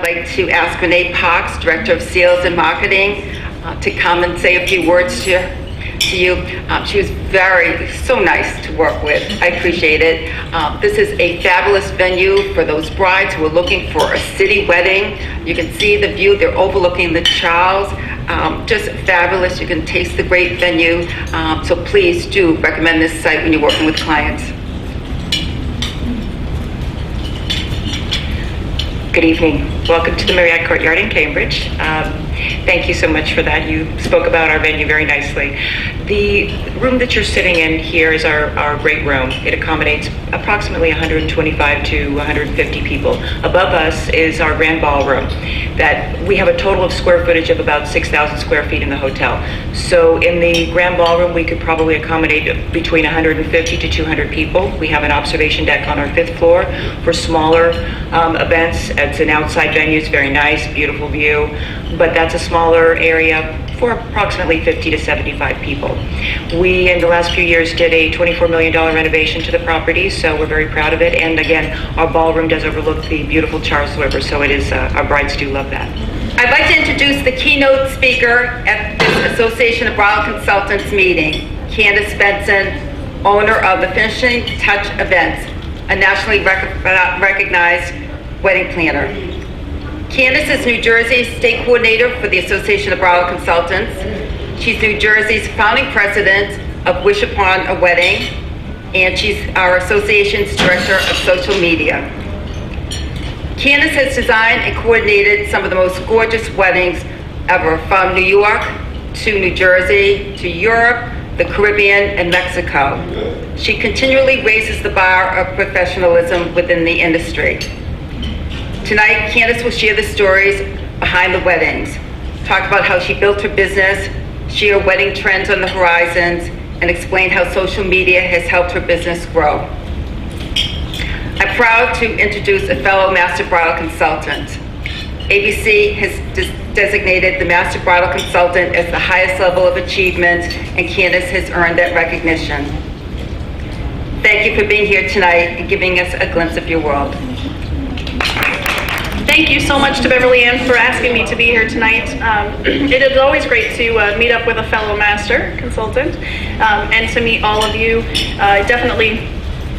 I'd like to ask Renee Parks, Director of Sales and Marketing, to come and say a few words to you. She was so nice to work with. I appreciate it. This is a fabulous venue for those brides who are looking for a city wedding. You can see the view. They're overlooking the Charles. Just fabulous. You can taste the great venue. So please do recommend this site when you're working with clients. Good evening. Welcome to the Marriott Courtyard in Cambridge. Thank you so much for that. You spoke about our venue very nicely. The room that you're sitting in here is our great room. It accommodates approximately 125 to 150 people. Above us is our grand ballroom. That we have a total of square footage of about 6,000 square feet in the hotel. So in the grand ballroom, we could probably accommodate between 150 to 200 people. We have an observation deck on our 5th floor for smaller events. It's an outside venue. It's very nice, beautiful view, but that's a smaller area for approximately 50 to 75 people. We, in the last few years, did a $24 million renovation to the property, so we're very proud of it. And again, our ballroom does overlook the beautiful Charles River, so it is, our brides do love that. I'd like to introduce the keynote speaker at this Association of Bridal Consultants meeting, Candace Benson, owner of the Finishing Touch Events, a nationally recognized wedding planner. Candace is New Jersey's state coordinator for the Association of Bridal Consultants. She's New Jersey's founding president of Wish Upon a Wedding, and she's our association's director of social media. Candace has designed and coordinated some of the most gorgeous weddings ever, from New York to New Jersey to Europe, the Caribbean, and Mexico. She continually raises the bar of professionalism within the industry. Tonight, Candace will share the stories behind the weddings, talk about how she built her business, share wedding trends on the horizons, and explain how social media has helped her business grow. I'm proud to introduce a fellow Master Bridal Consultant. ABC has designated the Master Bridal Consultant as the highest level of achievement, and Candace has earned that recognition. Thank you for being here tonight and giving us a glimpse of your world. Thank you so much to Beverly Ann for asking me to be here tonight. It is always great to meet up with a fellow master consultant and to meet all of you. I definitely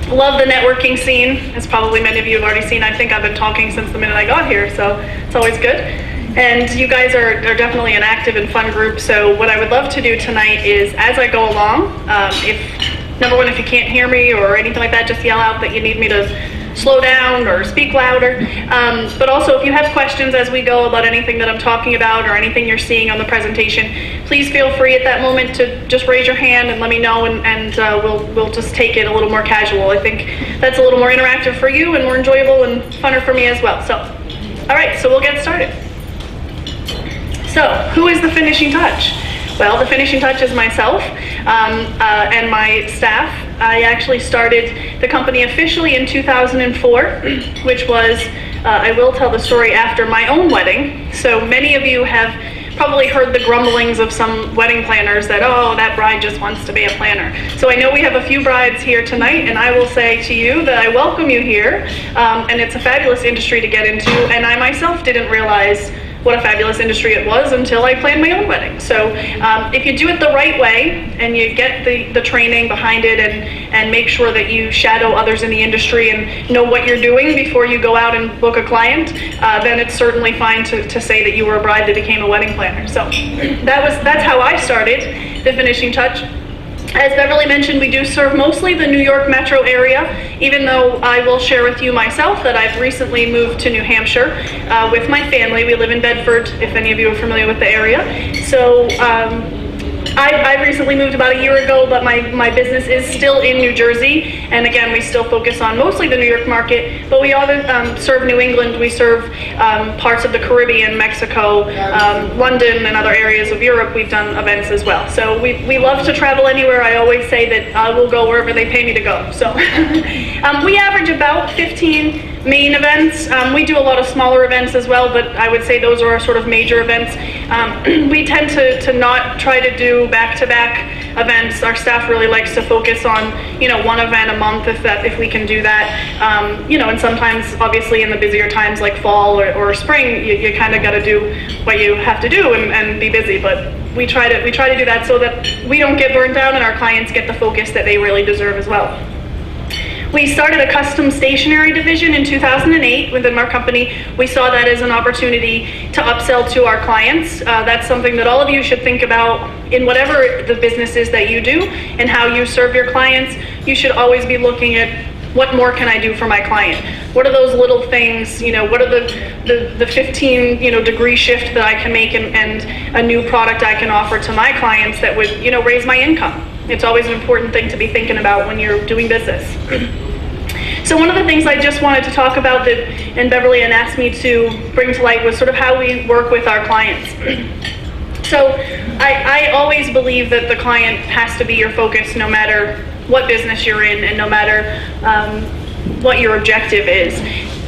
love the networking scene, as probably many of you have already seen. I think I've been talking since the minute I got here, so it's always good. And you guys are definitely an active and fun group, so what I would love to do tonight is, as I go along, number one, if you can't hear me or anything like that, just yell out that you need me to slow down or speak louder. But also, if you have questions as we go about anything that I'm talking about or anything you're seeing on the presentation, please feel free at that moment to just raise your hand and let me know, and we'll just take it a little more casual. I think that's a little more interactive for you and more enjoyable and funner for me as well. So, all right, so we'll get started. So, who is the finishing touch? Well, the finishing touch is myself and my staff. I actually started the company officially in 2004, which was, I will tell the story after my own wedding. So many of you have probably heard the grumblings of some wedding planners that, oh, that bride just wants to be a planner. So I know we have a few brides here tonight, and I will say to you that I welcome you here, and it's a fabulous industry to get into, and I myself didn't realize what a fabulous industry it was until I planned my own wedding. So if you do it the right way and you get the training behind it and make sure that you shadow others in the industry and know what you're doing before you go out and book a client, then it's certainly fine to say that you were a bride that became a wedding planner. So that's how I started the finishing touch. As Beverly mentioned, we do serve mostly the New York metro area, even though I will share with you myself that I've recently moved to New Hampshire with my family. We live in Bedford, if any of you are familiar with the area. So I recently moved about a year ago, but my business is still in New Jersey. And again, we still focus on mostly the New York market, but we also serve New England. We serve parts of the Caribbean, Mexico, London, and other areas of Europe. We've done events as well. So we love to travel anywhere. I always say that I will go wherever they pay me to go. So we average about 15 main events. We do a lot of smaller events as well, but I would say those are our sort of major events. We tend to not try to do back-to-back events. Our staff really likes to focus on, one event a month if we can do that. And sometimes, obviously, in the busier times like fall or spring, you kind of got to do what you have to do and be busy. But we try to do that so that we don't get burned out and our clients get the focus that they really deserve as well. We started a custom stationery division in 2008 within our company. We saw that as an opportunity to upsell to our clients. That's something that all of you should think about in whatever the business is that you do and how you serve your clients. You should always be looking at what more can I do for my client? What are those little things, what are the 15, degree shift that I can make and a new product I can offer to my clients that would, raise my income? It's always an important thing to be thinking about when you're doing business. So one of the things I just wanted to talk about and Beverly had asked me to bring to light was sort of how we work with our clients. So I always believe that the client has to be your focus no matter what business you're in and no matter what your objective is.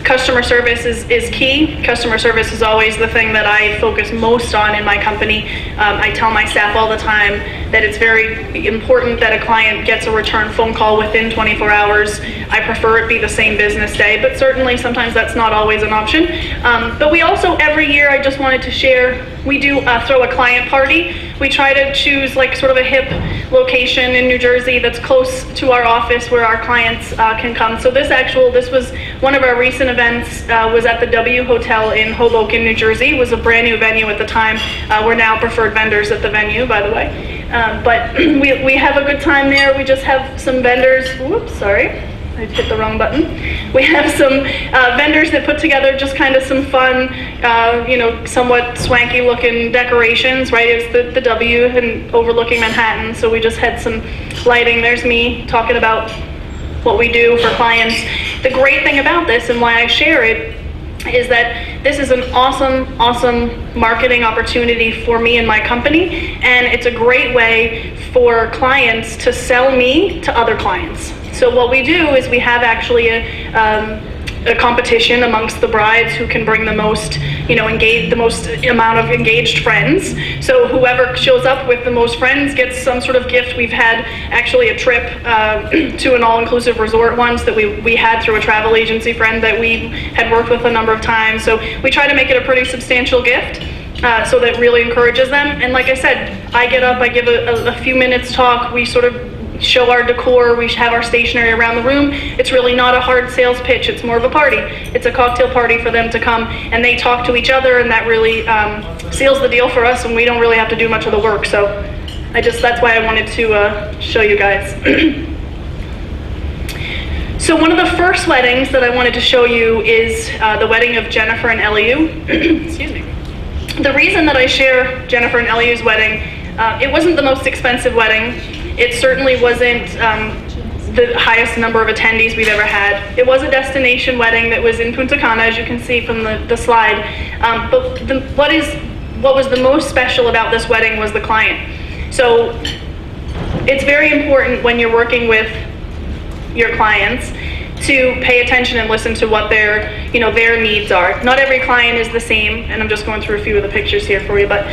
Customer service is key. Customer service is always the thing that I focus most on in my company. I tell my staff all the time that it's very important that a client gets a return phone call within 24 hours. I prefer it be the same business day, but certainly sometimes that's not always an option. But we also, every year, I just wanted to share, we do throw a client party. We try to choose like sort of a hip location in New Jersey that's close to our office where our clients can come. So this was one of our recent events was at the W Hotel in Hoboken, New Jersey. It was a brand new venue at the time. We're now preferred vendors at the venue, by the way. But we have a good time there. We just have some vendors. Whoops, sorry. I hit the wrong button. We have some vendors that put together just kind of some fun, somewhat swanky looking decorations, right? It's the W and overlooking Manhattan. So we just had some lighting. There's me talking about what we do for clients. The great thing about this and why I share it is that this is an awesome marketing opportunity for me and my company, and it's a great way for clients to sell me to other clients. So what we do is we have actually a competition amongst the brides who can bring the most, the most amount of engaged friends. So whoever shows up with the most friends gets some sort of gift. We've had actually a trip to an all-inclusive resort once that we had through a travel agency friend that we had worked with a number of times. So we try to make it a pretty substantial gift. So that really encourages them. And like I said, I get up, I give a few minutes talk, we sort of show our decor, we have our stationery around the room. It's really not a hard sales pitch, it's more of a party. It's a cocktail party for them to come and they talk to each other, and that really seals the deal for us, and we don't really have to do much of the work. So that's why I wanted to show you guys. So one of the first weddings that I wanted to show you is the wedding of Jennifer and Eliu. Excuse me. The reason that I share Jennifer and Eliu's wedding, it wasn't the most expensive wedding. It certainly wasn't the highest number of attendees we've ever had. It was a destination wedding that was in Punta Cana, as you can see from the slide. But what was the most special about this wedding was the client. So it's very important when you're working with your clients to pay attention and listen to what their needs are. Not every client is the same, and I'm just going through a few of the pictures here for you, but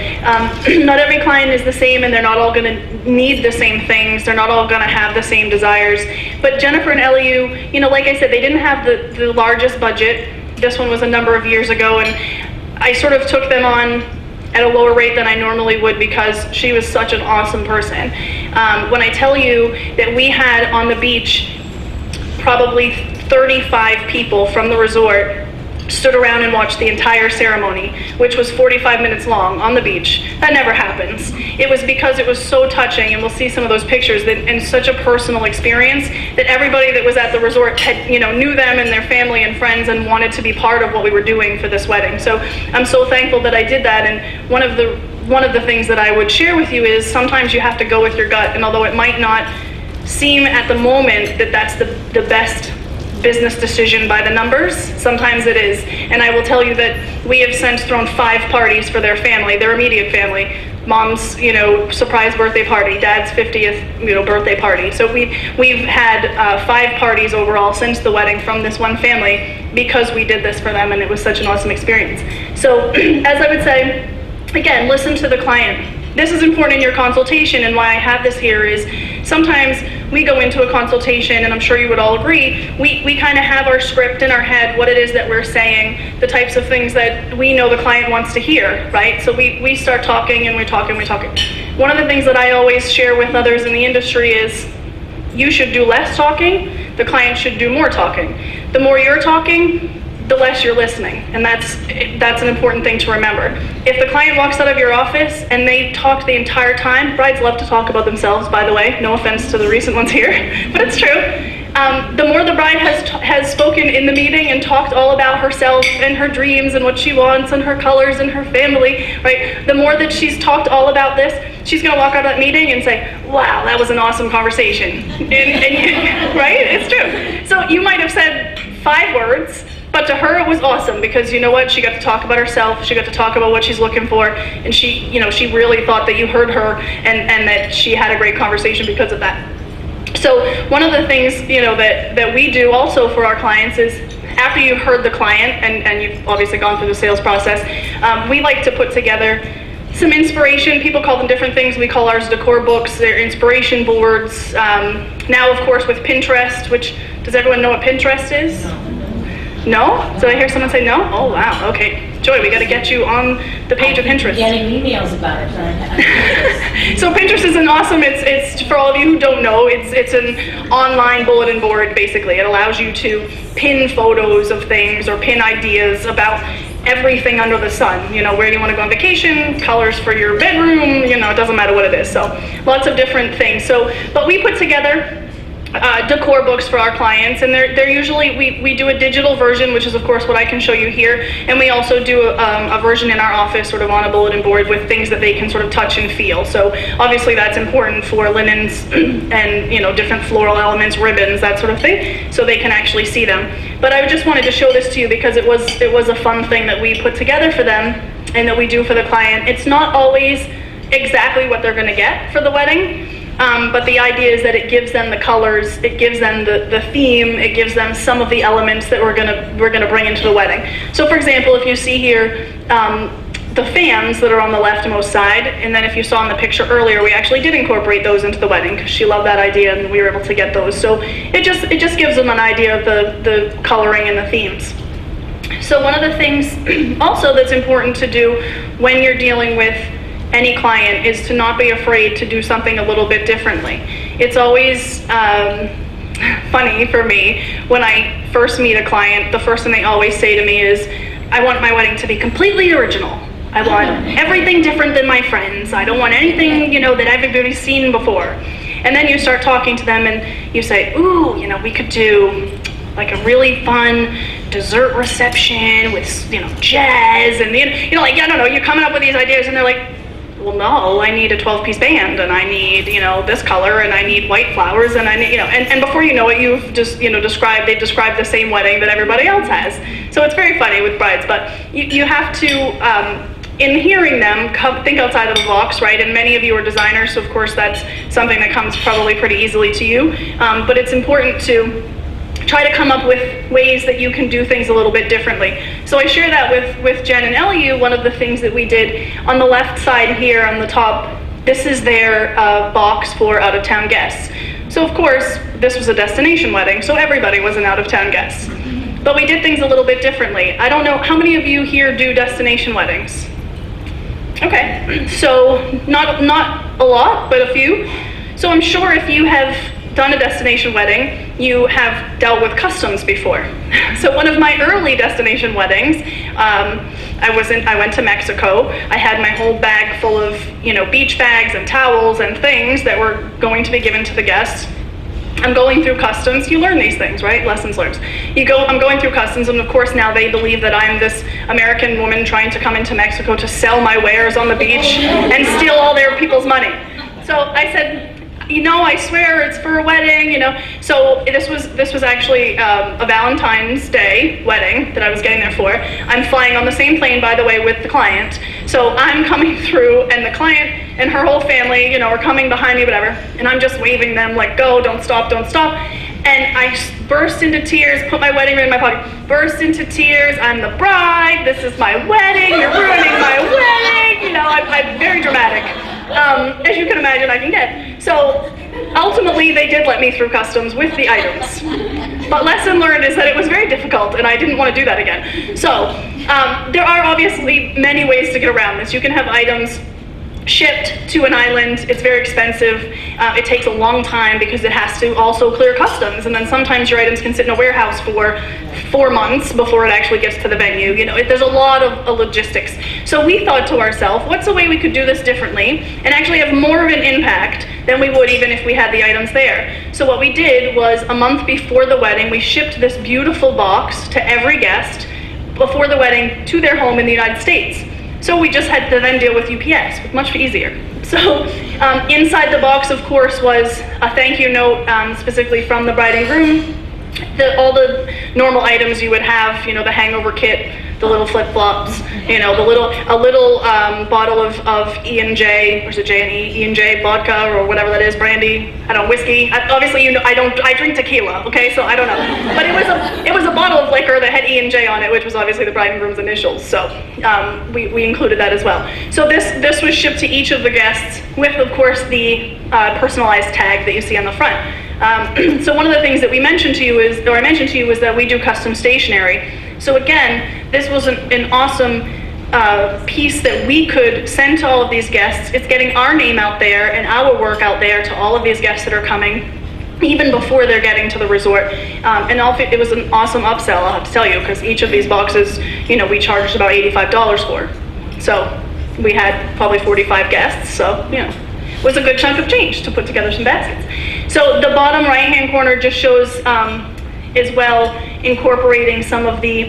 not every client is the same, and they're not all going to need the same things. They're not all going to have the same desires. But Jennifer and Eliu, like I said, they didn't have the largest budget. This one was a number of years ago, and I sort of took them on at a lower rate than I normally would because she was such an awesome person. When I tell you that we had on the beach probably 35 people from the resort stood around and watched the entire ceremony, which was 45 minutes long on the beach. That never happens. It was because it was so touching, and we'll see some of those pictures, and such a personal experience that everybody that was at the resort had, knew them and their family and friends and wanted to be part of what we were doing for this wedding. So I'm so thankful that I did that. And one of the things that I would share with you is sometimes you have to go with your gut, and although it might not seem at the moment that that's the best business decision by the numbers, sometimes it is. And I will tell you that we have since thrown 5 parties for their family, their immediate family, mom's, surprise birthday party, dad's 50th, birthday party. So we've had 5 parties overall since the wedding from this one family because we did this for them, and it was such an awesome experience. So as I would say, again, listen to the client. This is important in your consultation, and why I have this here is sometimes we go into a consultation, and I'm sure you would all agree, we kind of have our script in our head, what it is that we're saying, the types of things that we know the client wants to hear, right? So we start talking, and we talk. One of the things that I always share with others in the industry is you should do less talking, the client should do more talking. The more you're talking, the less you're listening, and that's an important thing to remember. If the client walks out of your office and they talk the entire time, brides love to talk about themselves, by the way, no offense to the recent ones here, but it's true. The more the bride has spoken in the meeting and talked all about herself and her dreams and what she wants and her colors and her family, right? The more that she's talked all about this, she's going to walk out of that meeting and say, wow, that was an awesome conversation. Right? It's true. So you might have said 5 words, but to her it was awesome because you know what? She got to talk about herself, she got to talk about what she's looking for, and she really thought that you heard her and that she had a great conversation because of that. So one of the things, that we do also for our clients is after you've heard the client and you've obviously gone through the sales process, we like to put together some inspiration. People call them different things. We call ours decor books. They're inspiration boards. Now, of course, with Pinterest, which, does everyone know what Pinterest is? No? Did I hear someone say no? Oh, wow. Okay. Joy, we got to get you on the page of Pinterest. Getting emails about it. So Pinterest is an awesome, it's for all of you who don't know, it's an online bulletin board, basically. It allows you to pin photos of things or pin ideas about everything under the sun. Where do you want to go on vacation, colors for your bedroom, it doesn't matter what it is. So lots of different things. But we put together decor books for our clients, and they're usually, we do a digital version, which is of course what I can show you here, and we also do a version in our office sort of on a bulletin board with things that they can sort of touch and feel. So obviously that's important for linens and different floral elements, ribbons, that sort of thing, so they can actually see them. But I just wanted to show this to you because it was a fun thing that we put together for them and that we do for the client. It's not always exactly what they're going to get for the wedding. But the idea is that it gives them the colors, it gives them the theme, it gives them some of the elements that we're gonna bring into the wedding. So for example, if you see here the fans that are on the leftmost side, and then if you saw in the picture earlier, we actually did incorporate those into the wedding because she loved that idea and we were able to get those. So it just gives them an idea of the coloring and the themes. So one of the things also that's important to do when you're dealing with any client is to not be afraid to do something a little bit differently. It's always funny for me when I first meet a client, the first thing they always say to me is, I want my wedding to be completely original. I want everything different than my friends. I don't want anything, that I've seen before. And then you start talking to them and you say, ooh, we could do like a really fun dessert reception with, jazz and, I don't know, you're coming up with these ideas and they're like, well, no, I need a 12-piece band, and I need, this color, and I need white flowers, and I need, and before you know it, you've just, they've described the same wedding that everybody else has. So it's very funny with brides, but you have to, in hearing them, think outside of the box, right? And many of you are designers, so of course that's something that comes probably pretty easily to you, but it's important to try to come up with ways that you can do things a little bit differently. So I share that with Jen and LU. One of the things that we did on the left side here on the top, this is their box for out-of-town guests. So of course, this was a destination wedding, so everybody was an out-of-town guest. But we did things a little bit differently. I don't know, how many of you here do destination weddings? Okay, so not a lot, but a few. So I'm sure if you have done a destination wedding, you have dealt with customs before. So one of my early destination weddings, I went to Mexico. I had my whole bag full of, beach bags and towels and things that were going to be given to the guests. I'm going through customs. You learn these things, right? Lessons learned. I'm going through customs, and of course now they believe that I'm this American woman trying to come into Mexico to sell my wares on the beach and steal all their people's money. So I said, I swear it's for a wedding, So this was actually a Valentine's Day wedding that I was getting there for. I'm flying on the same plane, by the way, with the client. So I'm coming through, and the client and her whole family, are coming behind me, whatever. And I'm just waving them like, go, don't stop, don't stop. And I burst into tears, put my wedding ring in my pocket, burst into tears. I'm the bride. This is my wedding. You're ruining my wedding. I'm very dramatic. As you can imagine, I can get. So ultimately, they did let me through customs with the items. But lesson learned is that it was very difficult, and I didn't want to do that again. So there are obviously many ways to get around this. You can have items shipped to an island. It's very expensive. It takes a long time because it has to also clear customs, and then sometimes your items can sit in a warehouse for 4 months before it actually gets to the venue. There's a lot of logistics. So we thought to ourselves, what's a way we could do this differently and actually have more of an impact than we would even if we had the items there? So what we did was, a month before the wedding, we shipped this beautiful box to every guest before the wedding to their home in the United States. So we just had to then deal with UPS, much easier. So inside the box, of course, was a thank you note specifically from the bride and groom. All the normal items you would have, the hangover kit, the little flip-flops, a little bottle of E&J, or is it J&E, E&J vodka or whatever that is, brandy, whiskey. Obviously, I drink tequila, okay, so I don't know. But it was a bottle of liquor that had E&J on it, which was obviously the bride and groom's initials, so we included that as well. So this was shipped to each of the guests with, of course, the personalized tag that you see on the front. So one of the things that I mentioned to you is that we do custom stationery. So again, this was an awesome piece that we could send to all of these guests. It's getting our name out there and our work out there to all of these guests that are coming, even before they're getting to the resort. And it was an awesome upsell, I'll have to tell you, because each of these boxes, we charged about $85 for. So we had probably 45 guests, so, it was a good chunk of change to put together some baskets. So the bottom right-hand corner just shows as well incorporating some of the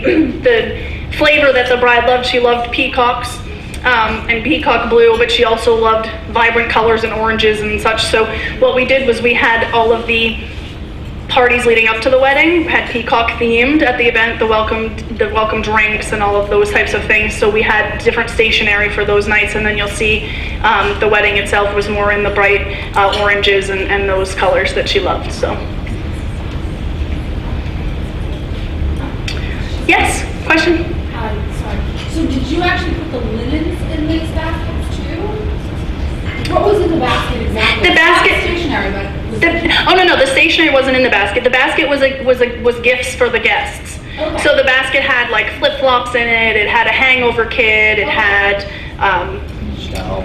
flavor that the bride loved. She loved peacocks and peacock blue, but she also loved vibrant colors and oranges and such. So what we did was we had all of the parties leading up to the wedding had peacock themed at the event, the welcome drinks and all of those types of things. So we had different stationery for those nights, and then you'll see the wedding itself was more in the bright oranges and those colors that she loved. So yes, question? Sorry. So did you actually put the linens in these baskets too? What was in the basket exactly? The basket. Not stationery, but. No, the stationery wasn't in the basket. The basket was gifts for the guests. Okay. So the basket had like flip-flops in it. It had a hangover kit. It had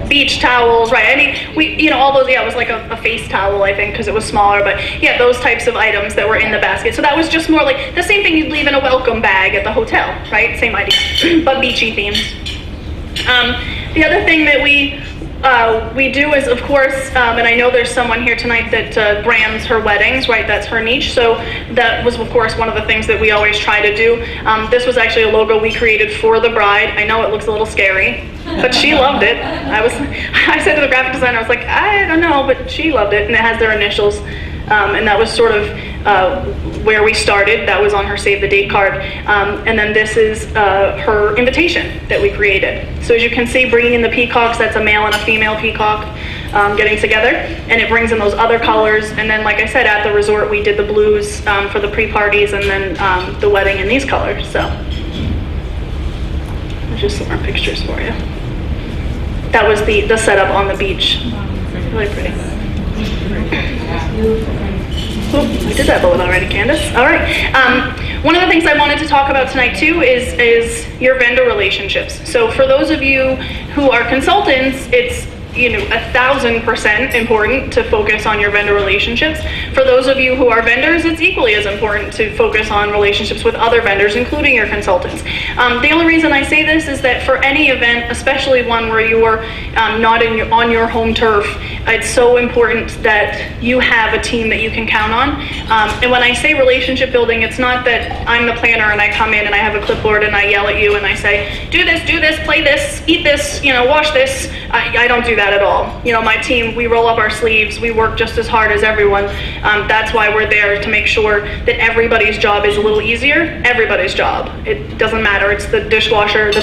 beach towels, right? I mean, all those. Yeah, it was like a face towel, I think, because it was smaller. But yeah, those types of items that were in the basket. So that was just more like the same thing you'd leave in a welcome bag at the hotel, right? Same idea, but beachy themes. The other thing that we do is, of course, and I know there's someone here tonight that brands her weddings, right? That's her niche. So that was, of course, one of the things that we always try to do. This was actually a logo we created for the bride. I know it looks a little scary, but she loved it. I said to the graphic designer, I was like, I don't know, but she loved it, and it has their initials. And that was sort of where we started. That was on her save the date card. And then this is her invitation that we created. So as you can see, bringing in the peacocks, that's a male and a female peacock getting together. And it brings in those other colors. And then, like I said, at the resort, we did the blues for the pre-parties, and then the wedding in these colors. So there's just some more pictures for you. That was the setup on the beach. Really pretty. Oh, I did that bullet already, Candace. All right. One of the things I wanted to talk about tonight too is your vendor relationships. So for those of you who are consultants, it's 1,000% important to focus on your vendor relationships. For those of you who are vendors, it's equally as important to focus on relationships with other vendors, including your consultants. The only reason I say this is that for any event, especially one where you're not on your home turf, it's so important that you have a team that you can count on. And when I say relationship building, it's not that I'm the planner and I come in and I have a clipboard and I yell at you and I say, do this, play this, eat this, wash this. I don't do that. that at all. You know, my team, we roll up our sleeves, we work just as hard as everyone. That's why we're there, to make sure that everybody's job is a little easier. Everybody's job. It doesn't matter. It's the dishwasher, the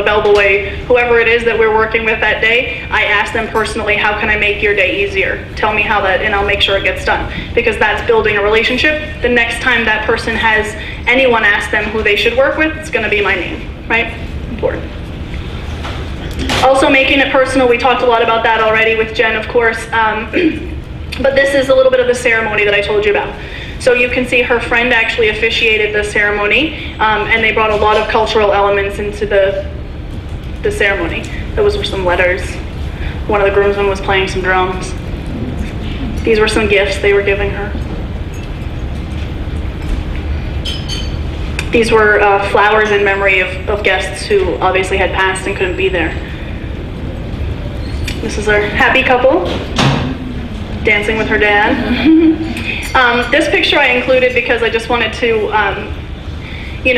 bellboy, whoever it is that we're working with that day. I ask them personally, how can I make your day easier? Tell me how that, and I'll make sure it gets done. Because that's building a relationship. The next time that person has anyone ask them who they should work with, it's going to be my name, right? Important. Also making it personal, we talked a lot about that already with Jen, of course, but this is a little bit of the ceremony that I told you about. So you can see her friend actually officiated the ceremony, and they brought a lot of cultural elements into the ceremony. Those were some letters. One of the groomsmen was playing some drums. These were some gifts they were giving her. These were flowers in memory of guests who obviously had passed and couldn't be there. This is our happy couple, dancing with her dad. This picture I included because I just wanted to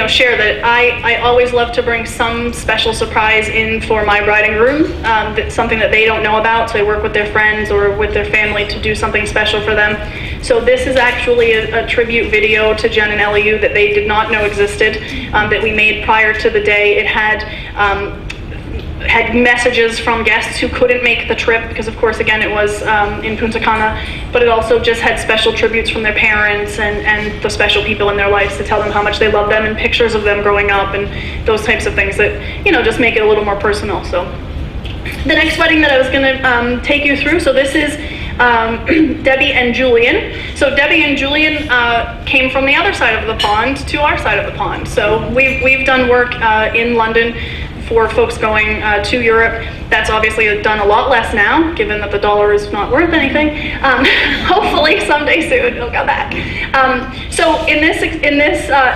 share that I always love to bring some special surprise in for my bride and groom, that's something that they don't know about, so I work with their friends or with their family to do something special for them. So this is actually a tribute video to Jen and Eliu that they did not know existed, that we made prior to the day. It had messages from guests who couldn't make the trip because, of course, again, it was in Punta Cana, but it also just had special tributes from their parents and the special people in their lives to tell them how much they love them, and pictures of them growing up and those types of things that, just make it a little more personal. So the next wedding that I was going to take you through, so this is Debbie and Julian. So Debbie and Julian came from the other side of the pond to our side of the pond. So we've done work in London for folks going to Europe. That's obviously done a lot less now, given that the dollar is not worth anything. Hopefully someday soon it'll go back. So in this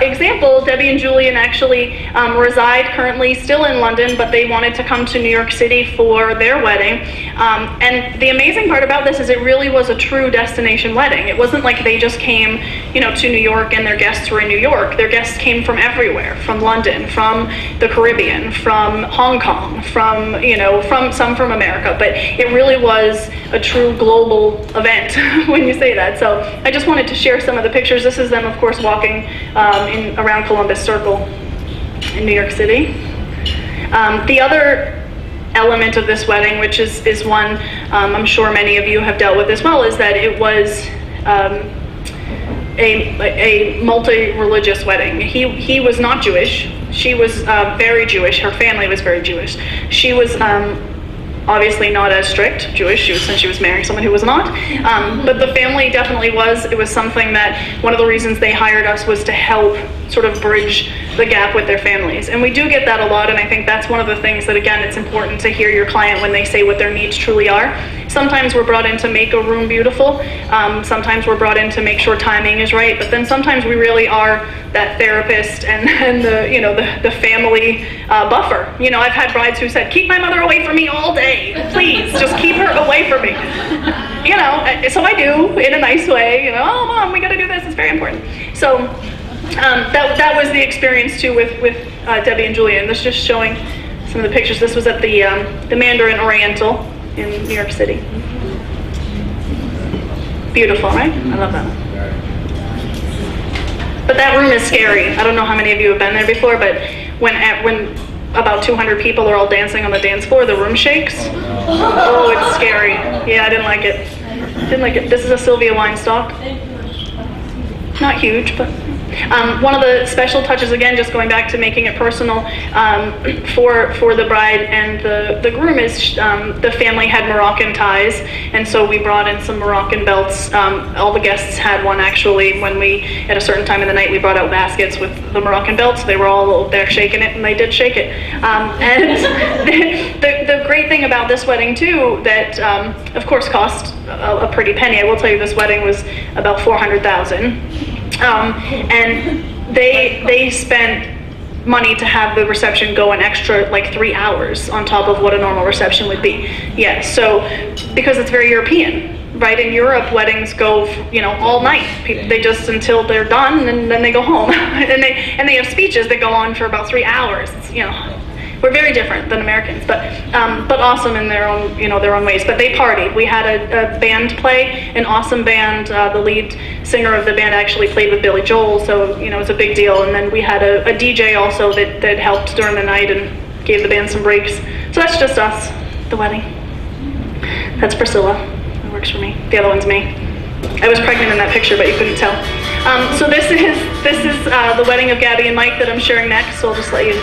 example, Debbie and Julian actually reside currently still in London, but they wanted to come to New York City for their wedding. And the amazing part about this is it really was a true destination wedding. It wasn't like they just came, to New York and their guests were in New York. Their guests came from everywhere, from London, from the Caribbean, from Hong Kong, from some from America, but it really was a true global event when you say that. So I just wanted to share some of the pictures. This is them, of course, walking around Columbus Circle in New York City. The other element of this wedding, which is one I'm sure many of you have dealt with as well, is that it was a multi-religious wedding. He was not Jewish. She was very Jewish. Her family was very Jewish. She was obviously not as strict Jewish, since she was marrying someone who was not. But the family definitely was. It was something that one of the reasons they hired us was to help sort of bridge the gap with their families. And we do get that a lot, and I think that's one of the things that, again, it's important to hear your client when they say what their needs truly are. Sometimes we're brought in to make a room beautiful. Sometimes we're brought in to make sure timing is right, but then sometimes we really are that therapist and the family buffer. I've had brides who said, keep my mother away from me all day. Please, just keep her away from me. So I do, in a nice way, oh, Mom, we gotta do this, it's very important. So that was the experience too with Debbie and Julian. This is just showing some of the pictures. This was at the Mandarin Oriental in New York City. Beautiful, right? I love that one. But that room is scary. I don't know how many of you have been there before, but when about 200 people are all dancing on the dance floor, the room shakes. Oh, it's scary. Yeah, I didn't like it. This is a Sylvia Weinstock. Not huge, but one of the special touches, again, just going back to making it personal for the bride and the groom, is the family had Moroccan ties, and so we brought in some Moroccan belts. All the guests had one, actually. When at a certain time in the night, we brought out baskets with the Moroccan belts. They were all there shaking it, and they did shake it. And the great thing about this wedding too, that of course cost a pretty penny. I will tell you, this wedding was about $400,000. And they spent money to have the reception go an extra like 3 hours on top of what a normal reception would be. Yeah, so because it's very European, right? In Europe, weddings go, all night. They just until they're done, and then they go home. and they have speeches that go on for about 3 hours. It's, We're very different than Americans, but awesome in their own, their own ways. But they partied. We had a band play, an awesome band. The lead singer of the band actually played with Billy Joel, so it's a big deal. And then we had a DJ also that helped during the night and gave the band some breaks. So that's just us, the wedding. That's Priscilla. That works for me. The other one's me. I was pregnant in that picture, but you couldn't tell. So this is the wedding of Gabby and Mike that I'm sharing next. So I'll just let you.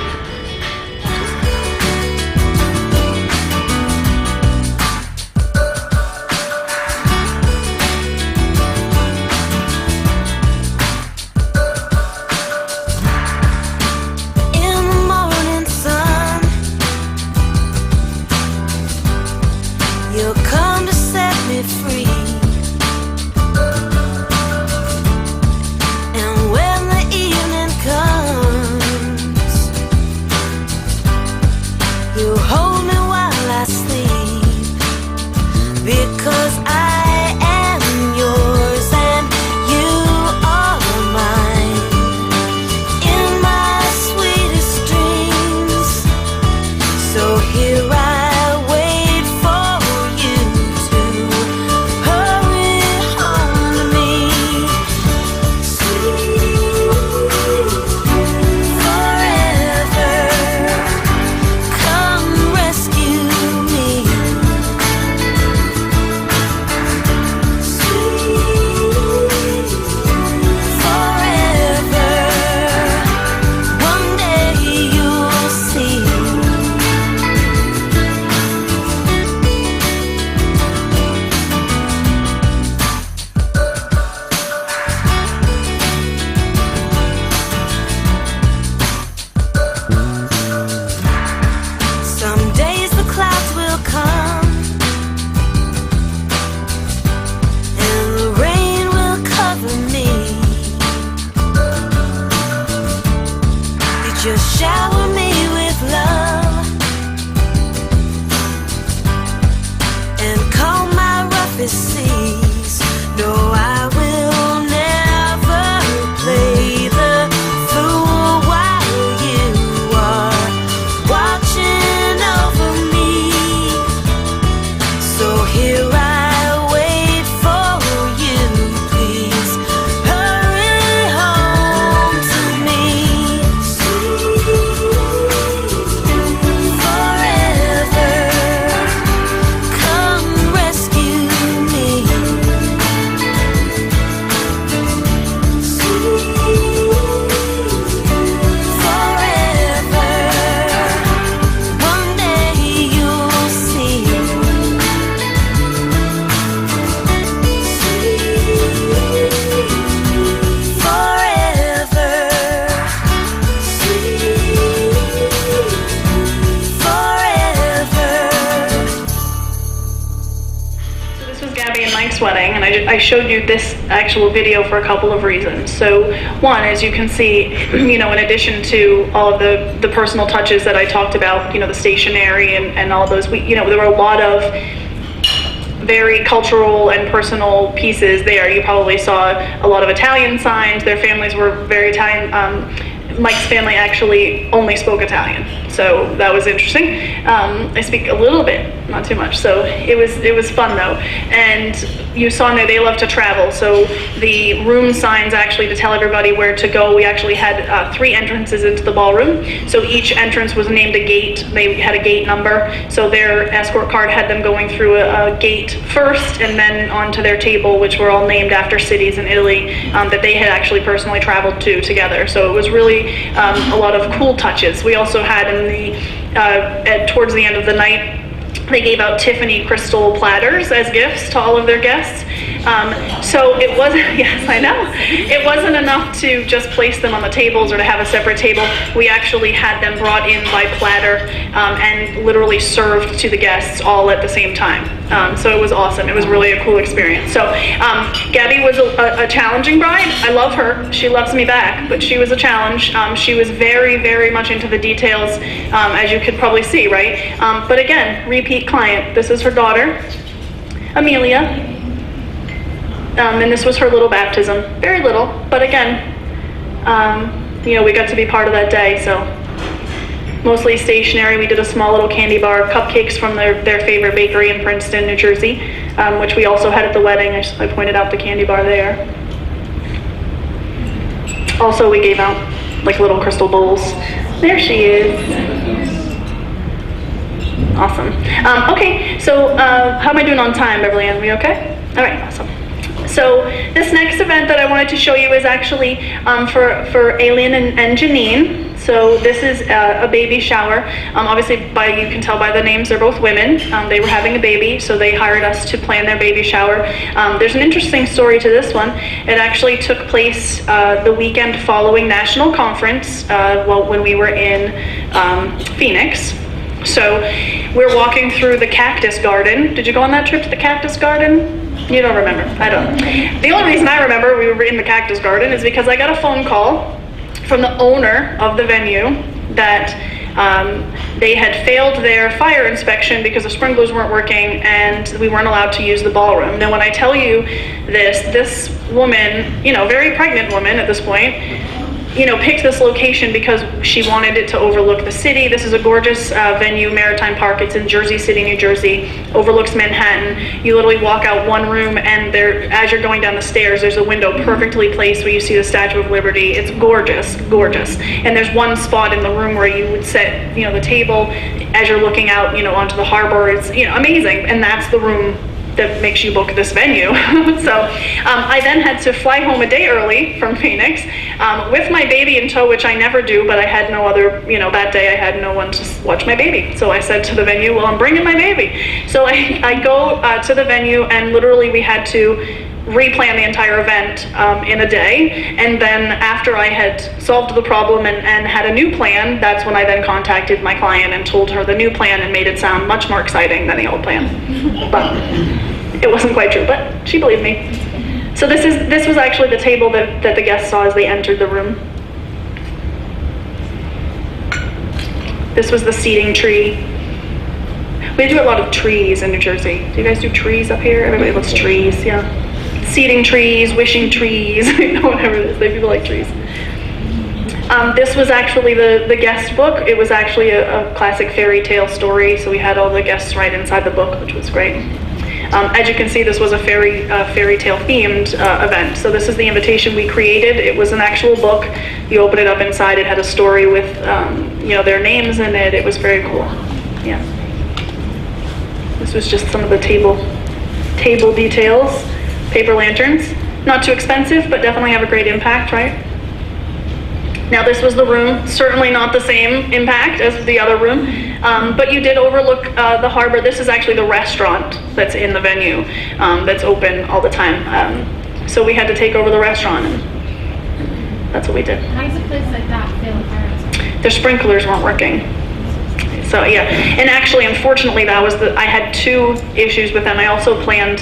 Wedding, and I showed you this actual video for a couple of reasons. So one, as you can see, in addition to all of the personal touches that I talked about, the stationery and all those, there were a lot of very cultural and personal pieces there. You probably saw a lot of Italian signs. Their families were very Italian. Mike's family actually only spoke Italian, so that was interesting. I speak a little bit, not too much, so it was fun though. And you saw in there they love to travel, so the room signs actually to tell everybody where to go. We actually had 3 entrances into the ballroom, so each entrance was named a gate. They had a gate number, so their escort card had them going through a gate first and then onto their table, which were all named after cities in Italy that they had actually personally traveled to together. So it was really a lot of cool touches. We also had in the towards the end of the night, they gave out Tiffany crystal platters as gifts to all of their guests. So it wasn't, yes, I know. It wasn't enough to just place them on the tables or to have a separate table. We actually had them brought in by platter and literally served to the guests all at the same time. So it was awesome. It was really a cool experience. So Gabby was a challenging bride. I love her. She loves me back, but she was a challenge. She was very, very much into the details, as you could probably see, right? But again, repeat client. This is her daughter, Amelia. And this was her little baptism. Very little, but again, we got to be part of that day, so mostly stationery. We did a small little candy bar, cupcakes from their favorite bakery in Princeton, New Jersey, which we also had at the wedding. I pointed out the candy bar there. Also, we gave out like little crystal bowls. There she is. Awesome. Okay, so how am I doing on time, Beverly Ann? Are we okay? All right, awesome. So this next event that I wanted to show you is actually for Alien and Janine. So this is a baby shower. Obviously, you can tell by the names, they're both women. They were having a baby, so they hired us to plan their baby shower. There's an interesting story to this one. It actually took place the weekend following National Conference, when we were in Phoenix. So we're walking through the cactus garden. Did you go on that trip to the cactus garden? You don't remember. I don't. The only reason I remember we were in the cactus garden is because I got a phone call from the owner of the venue that they had failed their fire inspection because the sprinklers weren't working and we weren't allowed to use the ballroom. Now, when I tell you this woman, very pregnant woman at this point, picked this location because she wanted it to overlook the city. This is a gorgeous venue, Maritime Park. It's in Jersey City, New Jersey, overlooks Manhattan. You literally walk out one room and as you're going down the stairs, there's a window perfectly placed where you see the Statue of Liberty. It's gorgeous, gorgeous. And there's one spot in the room where you would set, the table as you're looking out, onto the harbor. It's, amazing. And that's the room that makes you book this venue. So I then had to fly home a day early from Phoenix with my baby in tow, which I never do, but I had no other, that day I had no one to watch my baby. So I said to the venue, well, I'm bringing my baby. So I go to the venue and literally we had to replan the entire event in a day. And then after I had solved the problem and had a new plan, that's when I then contacted my client and told her the new plan and made it sound much more exciting than the old plan. But it wasn't quite true, but she believed me. So this was actually the table that the guests saw as they entered the room. This was the seating tree. We do a lot of trees in New Jersey. Do you guys do trees up here? Everybody loves trees, yeah. Seating trees, wishing trees, whatever it is, people like trees. This was actually the guest book. It was actually a classic fairy tale story, so we had all the guests write inside the book, which was great. As you can see, this was a fairy tale themed event. So this is the invitation we created. It was an actual book. You open it up inside, it had a story with their names in it. It was very cool. Yeah. This was just some of the table details. Paper lanterns, not too expensive, but definitely have a great impact, right? Now this was the room, certainly not the same impact as the other room, but you did overlook the harbor. This is actually the restaurant that's in the venue, that's open all the time. So we had to take over the restaurant, and that's what we did. How does a place like that fail a fire inspection? The sprinklers weren't working. So yeah, and actually, unfortunately, I had two issues with them. I also planned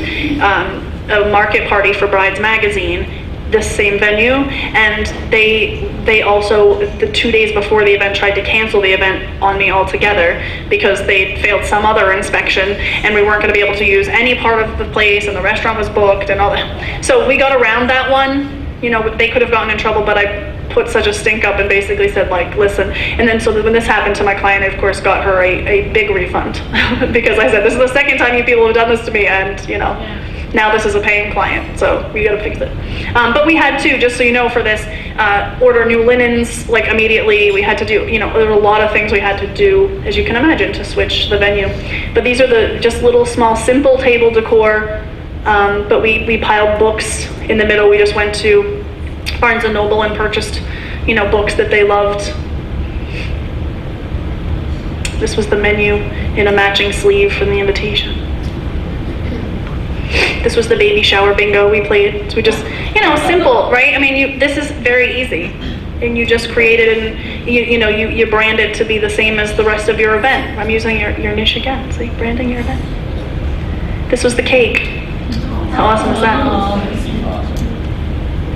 a market party for Brides Magazine, this same venue, and they also, the 2 days before the event, tried to cancel the event on me altogether because they failed some other inspection and we weren't going to be able to use any part of the place and the restaurant was booked and all that. So we got around that one. They could have gotten in trouble, but I put such a stink up and basically said, listen. And then so when this happened to my client, I of course got her a big refund because I said, this is the second time you people have done this to me, and now this is a paying client, so we got to fix it. But we had to, just so you know, for this, order new linens immediately. We had to do, there were a lot of things we had to do, as you can imagine, to switch the venue. But these are the just little small simple table decor. But we piled books in the middle. We just went to Barnes & Noble and purchased, books that they loved. This was the menu in a matching sleeve from the invitation. This was the baby shower bingo we played. So we just, simple, right? I mean, this is very easy. And you just create it and you brand it to be the same as the rest of your event. I'm using your niche again. See, branding your event. This was the cake. How awesome is that?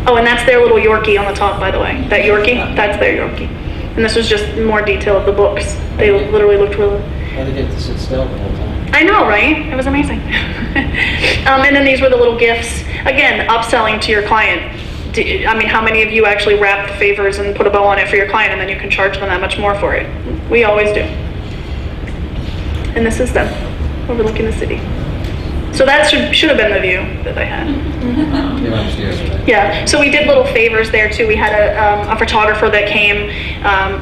Oh, and that's their little Yorkie on the top, by the way. That Yorkie, that's their Yorkie. And this was just more detail of the books. They literally looked really... Well, they get to sit still the whole time. I know, right? It was amazing. And then these were the little gifts. Again, upselling to your client. I mean, how many of you actually wrap favors and put a bow on it for your client and then you can charge them that much more for it? We always do. And this is them, overlooking the city. So that should have been the view that I had. Came upstairs, right? Yeah, so we did little favors there too. We had a photographer that came,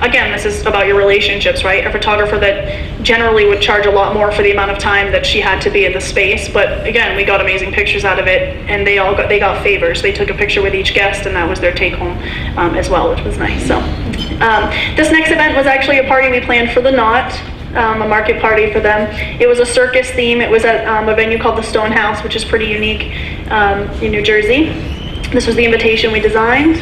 again, this is about your relationships, right? A photographer that generally would charge a lot more for the amount of time that she had to be in the space, but again, we got amazing pictures out of it, and they got favors. They took a picture with each guest, and that was their take home as well, which was nice. So this next event was actually a party we planned for the Knot. A market party for them. It was a circus theme. It was at a venue called the Stone House, which is pretty unique in New Jersey. This was the invitation we designed.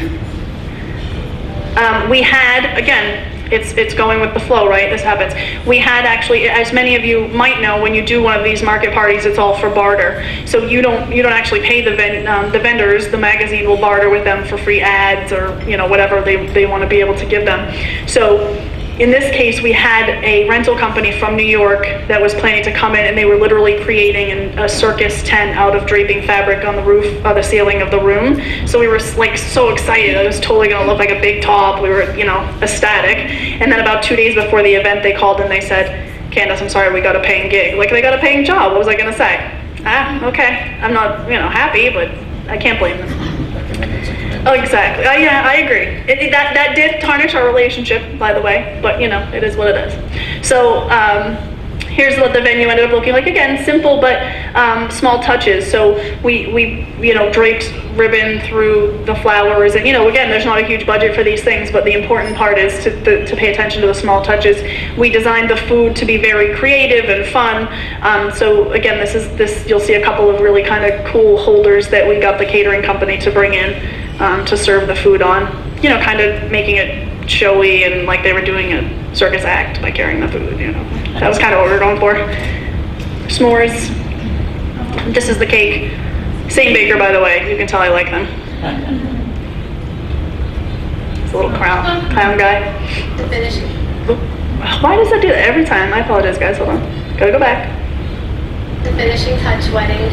We had, again, it's going with the flow, right? This happens. We had actually, as many of you might know, when you do one of these market parties, it's all for barter. So you don't actually pay the vendors. The magazine will barter with them for free ads or whatever they want to be able to give them. So in this case, we had a rental company from New York that was planning to come in, and they were literally creating a circus tent out of draping fabric on the roof, the ceiling of the room. So we were like so excited. It was totally going to look like a big top. We were, ecstatic. And then about 2 days before the event, they called and they said, "Candace, I'm sorry, we got a paying gig." Like, they got a paying job. What was I going to say? Okay. I'm not, happy, but I can't blame them. Oh, exactly. Yeah, I agree. That did tarnish our relationship, by the way, but it is what it is. So here's what the venue ended up looking like. Again, simple but small touches. So we draped ribbon through the flowers, and again, there's not a huge budget for these things, but the important part is to pay attention to the small touches. We designed the food to be very creative and fun. So again, this you'll see a couple of really kind of cool holders that we got the catering company to bring in to serve the food on. Kind of making it showy and like they were doing a circus act by carrying the food. That was kind of what we were going for. S'mores. This is the cake. Same baker, by the way. You can tell I like them. It's a little clown guy. The finishing. Why does that do that every time? I apologize, guys. Hold on. Gotta go back. The finishing touch wedding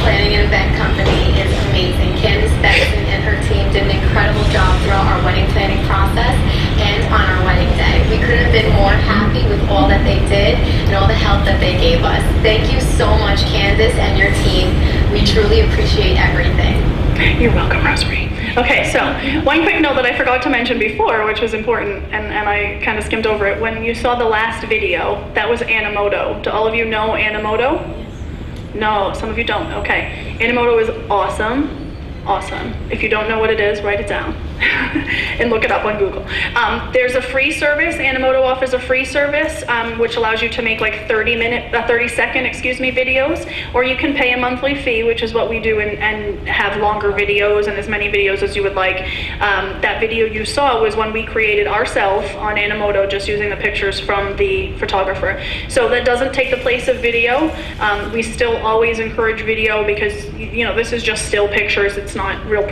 planning and event company is amazing. Candace Benson and her team did an incredible job throughout our wedding planning process and on our wedding day. We couldn't have been more happy with all that they did and all the help that they gave us. Thank you so much, Candace and your team. We truly appreciate everything. You're welcome, Rosemary. Okay, so one quick note that I forgot to mention before, which was important, and I kind of skimmed over it. When you saw the last video, that was Animoto. Do all of you know Animoto? No, some of you don't. Okay. Animoto is awesome. Awesome. If you don't know what it is, write it down and look it up on Google. There's a free service. Animoto offers a free service, which allows you to make like 30-second videos, or you can pay a monthly fee, which is what we do, and have longer videos and as many videos as you would like. That video you saw was one we created ourselves on Animoto, just using the pictures from the photographer. So that doesn't take the place of video. We still always encourage video because this is just still pictures. It's not real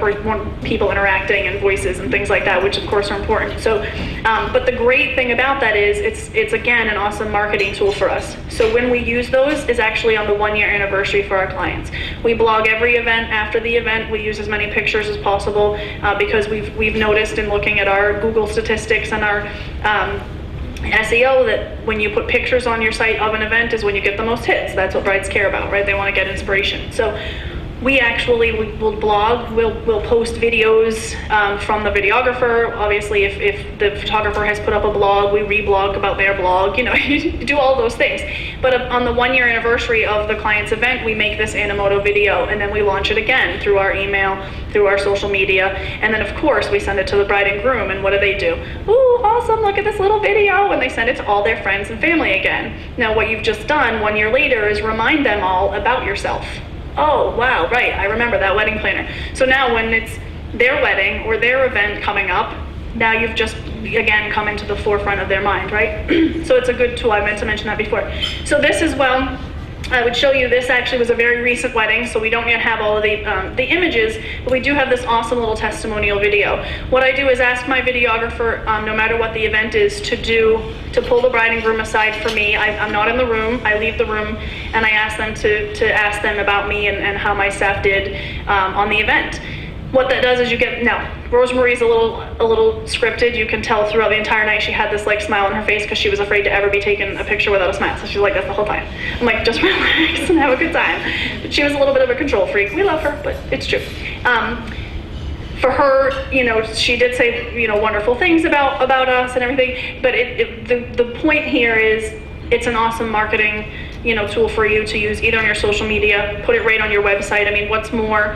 people interacting and voices and things like that, which of course are important. So, but the great thing about that is it's again an awesome marketing tool for us. So when we use those is actually on the 1-year anniversary for our clients. We blog every event after the event. We use as many pictures as possible because we've noticed in looking at our Google statistics and our SEO that when you put pictures on your site of an event is when you get the most hits. That's what brides care about, right? They want to get inspiration. So we will blog, we'll post videos from the videographer. Obviously, if the photographer has put up a blog, we reblog about their blog, you do all those things. But on the 1-year anniversary of the client's event, we make this Animoto video, and then we launch it again through our email, through our social media, and then of course we send it to the bride and groom, and what do? Ooh, awesome, look at this little video, and they send it to all their friends and family again. Now what you've just done 1 year later is remind them all about yourself. Oh, wow, right, I remember that wedding planner. So now when it's their wedding or their event coming up, now you've just, again, come into the forefront of their mind, right? So it's a good tool. I meant to mention that before. So this as well, I would show you, this actually was a very recent wedding, so we don't yet have all of the images, but we do have this awesome little testimonial video. What I do is ask my videographer, no matter what the event is, to pull the bride and groom aside for me. I'm not in the room, I leave the room, and I ask them to ask them about me and how my staff did on the event. what that does is you get, no, Rosemarie's a little scripted. You can tell throughout the entire night she had this like smile on her face because she was afraid to ever be taking a picture without a smile. So she's like that the whole time. I'm like, just relax and have a good time. But she was a little bit of a control freak. We love her, but it's true. For her, you know, she did say, you know, wonderful things about us and everything, but the point here is it's an awesome marketing, you know, tool for you to use either on your social media, put it right on your website. I mean, what's more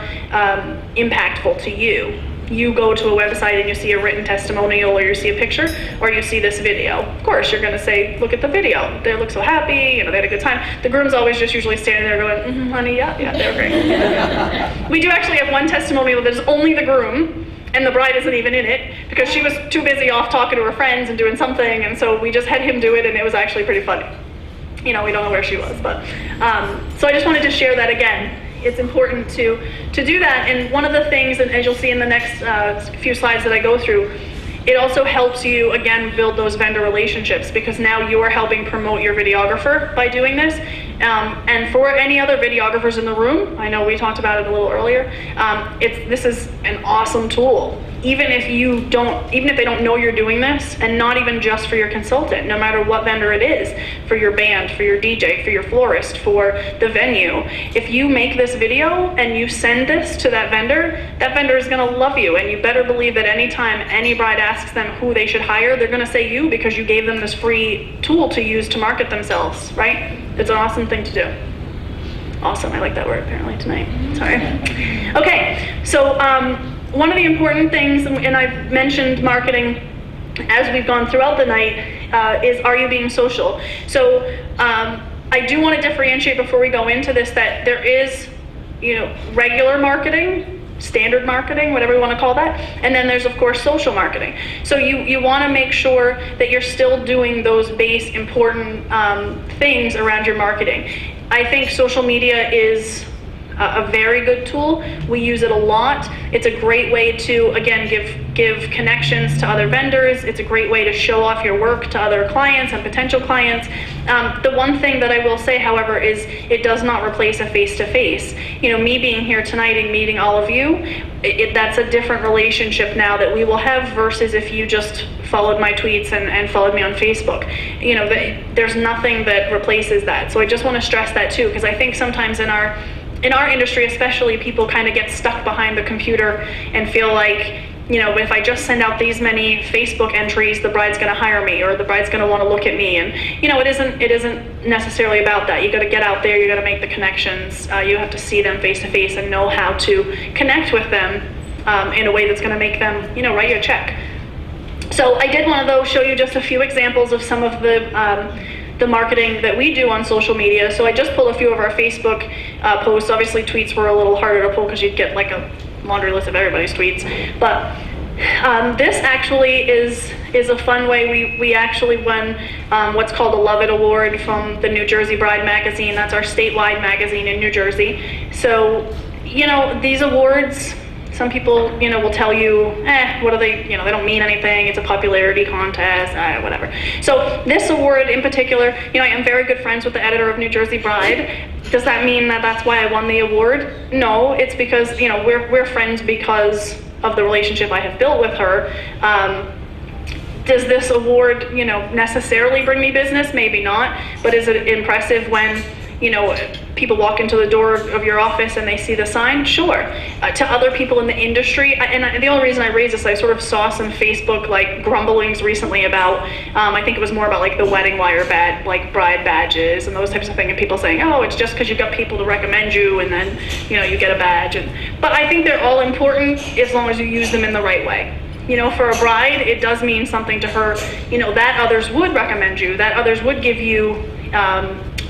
impactful to you? You go to a website and you see a written testimonial or you see a picture or you see this video. Of course, you're gonna say, look at the video. They look so happy, you know, they had a good time. The groom's always just usually standing there going, honey, yeah, they were great. We do actually have one testimonial that is only the groom and the bride isn't even in it because she was too busy off talking to her friends and doing something, and so we just had him do it and it was actually pretty funny. You know, we don't know where she was, but, so I just wanted to share that again. It's important to do that, and one of the things, and as you'll see in the next few slides that I go through, it also helps you, again, build those vendor relationships because now you're helping promote your videographer by doing this. And for any other videographers in the room, I know we talked about it a little earlier, this is an awesome tool. Even if they don't know you're doing this, and not even just for your consultant, no matter what vendor it is, for your band, for your DJ, for your florist, for the venue, if you make this video and you send this to that vendor is gonna love you, and you better believe that anytime any bride asks them who they should hire, they're gonna say you because you gave them this free tool to use to market themselves, right? It's an awesome thing to do. Awesome, I like that word apparently tonight, sorry. Okay, so, one of the important things, and I've mentioned marketing as we've gone throughout the night, is are you being social? So I do want to differentiate before we go into this that there is, you know, regular marketing, standard marketing, whatever you want to call that, and then there's of course social marketing. So you want to make sure that you're still doing those base important things around your marketing. I think social media is a very good tool. We use it a lot. It's a great way to, again, give connections to other vendors. It's a great way to show off your work to other clients and potential clients. The one thing that I will say, however, is it does not replace a face-to-face. You know, me being here tonight and meeting all of you, that's a different relationship now that we will have versus if you just followed my tweets and followed me on Facebook. You know, there's nothing that replaces that. So I just want to stress that too, because I think sometimes in our industry especially, people kind of get stuck behind the computer and feel like, you know, if I just send out these many Facebook entries, the bride's going to hire me or the bride's going to want to look at me. And, you know, it isn't necessarily about that. You got to get out there, you got to make the connections. You have to see them face to face and know how to connect with them in a way that's going to make them, you know, write you a check. So I did want to, though, show you just a few examples of some of the marketing that we do on social media. So I just pulled a few of our Facebook posts. Obviously tweets were a little harder to pull because you'd get like a laundry list of everybody's tweets. But this actually is a fun way. We actually won what's called a Love It Award from the New Jersey Bride magazine. That's our statewide magazine in New Jersey. So, you know, these awards, some people, you know, will tell you, what are they, you know, they don't mean anything, it's a popularity contest, whatever. So this award in particular, you know, I am very good friends with the editor of New Jersey Bride. Does that mean that that's why I won the award? No, it's because, you know, we're friends because of the relationship I have built with her. Does this award, you know, necessarily bring me business? Maybe not, but is it impressive when, you know, people walk into the door of your office and they see the sign? Sure. To other people in the industry, and the only reason I raised this, I sort of saw some Facebook like grumblings recently about, I think it was more about like the wedding wire like bride badges and those types of things, and people saying, oh, it's just because you've got people to recommend you and then, you know, you get a badge. But I think they're all important as long as you use them in the right way. You know, for a bride, it does mean something to her, you know, that others would recommend you, that others would give you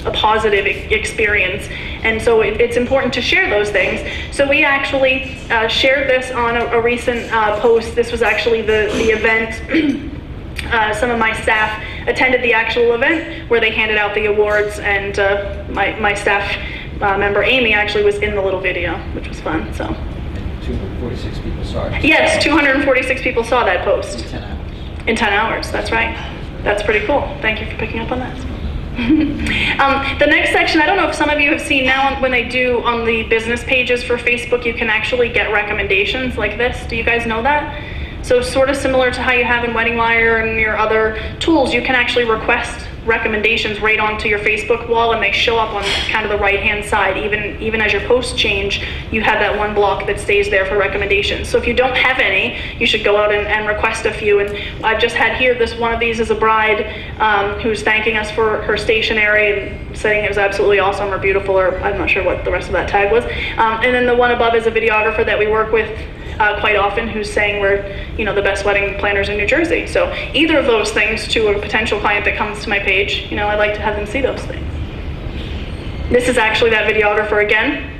a positive experience, and so it's important to share those things. So we actually shared this on a recent post. This was actually the event. Some of my staff attended the actual event where they handed out the awards, and my staff member Amy actually was in the little video, which was fun. So 246 people saw it. yes, 246 people saw that post In 10 hours. in 10 hours. That's right. That's pretty cool. Thank you for picking up on that. The next section, I don't know if some of you have seen now when they do on the business pages for Facebook, you can actually get recommendations like this. Do you guys know that? So sort of similar to how you have in Wedding Wire and your other tools, you can actually request recommendations right onto your Facebook wall, and they show up on kind of the right-hand side. Even as your posts change, you have that one block that stays there for recommendations. So if you don't have any, you should go out and request a few. And I've just had here, one of these is a bride who's thanking us for her stationery and saying it was absolutely awesome or beautiful, or I'm not sure what the rest of that tag was. And then the one above is a videographer that we work with quite often, who's saying we're, the best wedding planners in New Jersey. So either of those things to a potential client that comes to my page, I like to have them see those things. This is actually that videographer again.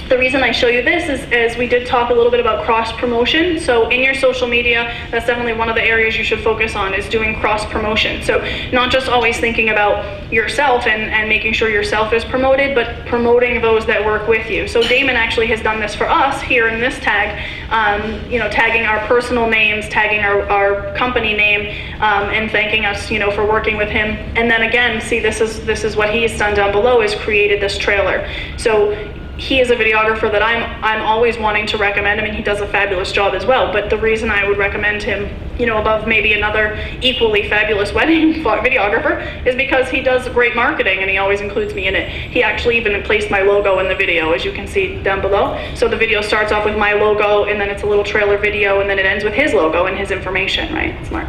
The reason I show you this is we did talk a little bit about cross promotion. So in your social media, that's definitely one of the areas you should focus on, is doing cross promotion. So not just always thinking about yourself and making sure yourself is promoted, but promoting those that work with you. So Damon actually has done this for us here in this tag, tagging our personal names, tagging our company name, and thanking us, for working with him. And then again, see, this is what he's done down below, is created this trailer. So he is a videographer that I'm always wanting to recommend. I mean, he does a fabulous job as well, but the reason I would recommend him, above maybe another equally fabulous wedding videographer, is because he does great marketing and he always includes me in it. He actually even placed my logo in the video, as you can see down below. So the video starts off with my logo, and then it's a little trailer video, and then it ends with his logo and his information, right? Smart.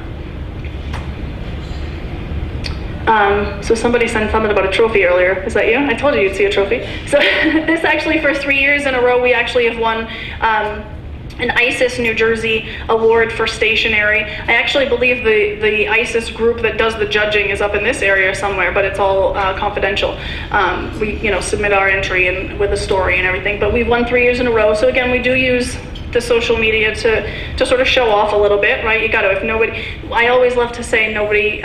So somebody said something about a trophy earlier. Is that you? I told you you'd see a trophy. So this actually, for 3 years in a row, we actually have won an ISIS New Jersey award for stationery. I actually believe the ISIS group that does the judging is up in this area somewhere, but it's all confidential. We submit our entry and with a story and everything, but we've won 3 years in a row. So again, we do use the social media to sort of show off a little bit, right? You got to, if nobody, I always love to say nobody